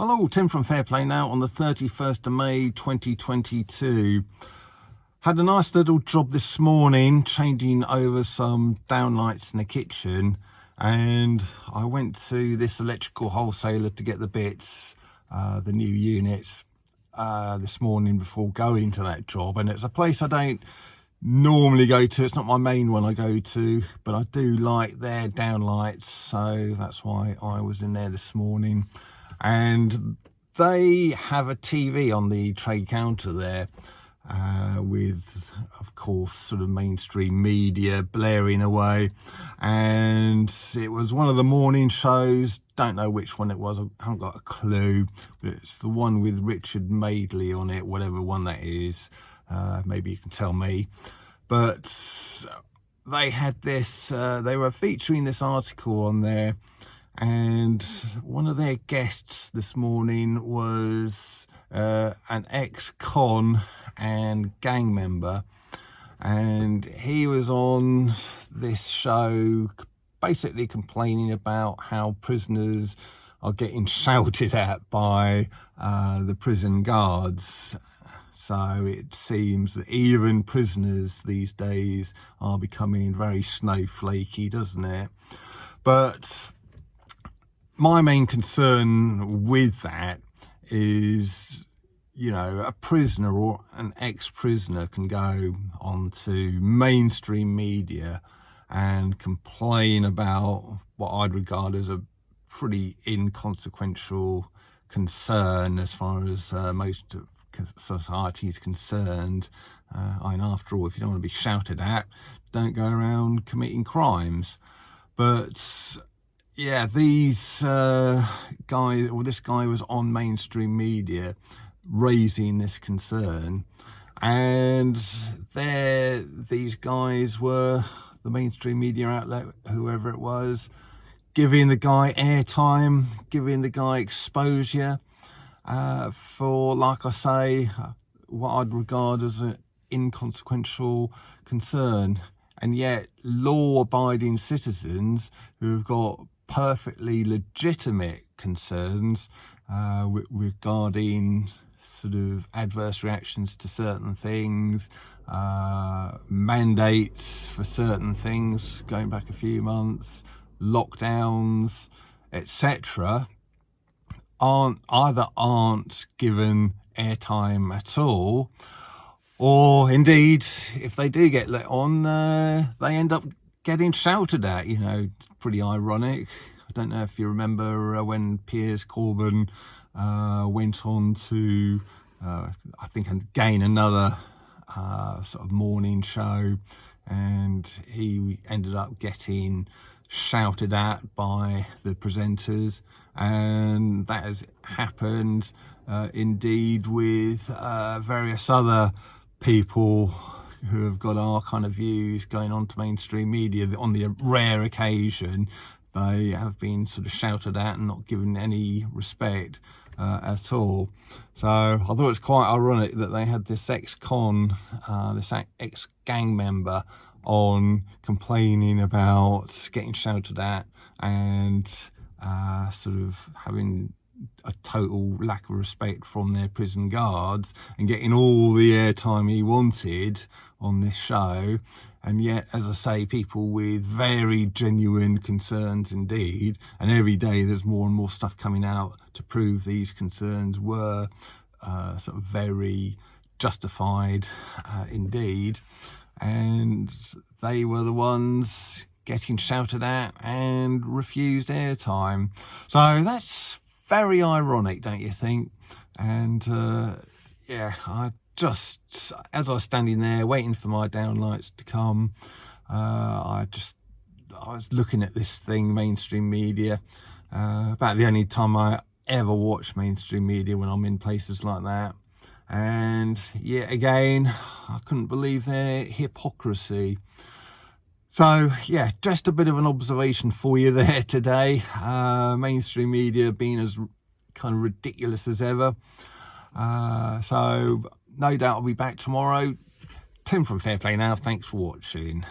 Hello, Tim from Fairplay Now on the 31st of May 2022. Had a nice little job this morning changing over some downlights in the kitchen, and I went to this electrical wholesaler to get the bits, the new units, this morning before going to that job. And it's a place I don't normally go to. It's not my main one I go to, but I do like their downlights, so that's why I was in there this morning. And they have a TV on the tray counter there, with, of course, sort of mainstream media blaring away. And it was one of the morning shows. Don't know which one it was. I haven't got a clue. But it's the one with Richard Madeley on it, whatever one that is. Maybe you can tell me. But they had this, they were featuring this article on there. And one of their guests this morning was an ex-con and gang member, and he was on this show basically complaining about how prisoners are getting shouted at by the prison guards. So it seems that even prisoners these days are becoming very snowflakey, doesn't it? But my main concern with that is, you know, a prisoner or an ex-prisoner can go onto mainstream media and complain about what I'd regard as a pretty inconsequential concern as far as most of society is concerned. And after all, if you don't want to be shouted at, don't go around committing crimes. But yeah, these guys, or this guy was on mainstream media raising this concern, and these guys were, the mainstream media outlet, whoever it was, giving the guy airtime, giving the guy exposure for, like I say, what I'd regard as an inconsequential concern. And yet law-abiding citizens who've got perfectly legitimate concerns regarding sort of adverse reactions to certain things, mandates for certain things going back a few months, lockdowns, etc., aren't given airtime at all, or indeed, if they do get let on, they end up getting shouted at. You know, pretty ironic. I don't know if you remember when Piers Corbyn went on to, I think, again another sort of morning show, and he ended up getting shouted at by the presenters, and that has happened indeed with various other people who have got our kind of views going on to mainstream media. On the rare occasion they have been sort of shouted at and not given any respect at all. So I thought it was quite ironic that they had this ex-con, this ex-gang member on complaining about getting shouted at and sort of having a total lack of respect from their prison guards and getting all the airtime he wanted on this show. And yet, as I say, people with very genuine concerns indeed, and every day there's more and more stuff coming out to prove these concerns were sort of very justified indeed, and they were the ones getting shouted at and refused airtime. So that's very ironic, don't you think? And yeah, I just, as I was standing there waiting for my downlights to come, I was looking at this thing, mainstream media. About the only time I ever watch mainstream media, when I'm in places like that. And yet again, I couldn't believe their hypocrisy. So yeah, just a bit of an observation for you there today. Mainstream media being as kind of ridiculous as ever. So no doubt I'll be back tomorrow. Tim from Fairplay Now, thanks for watching.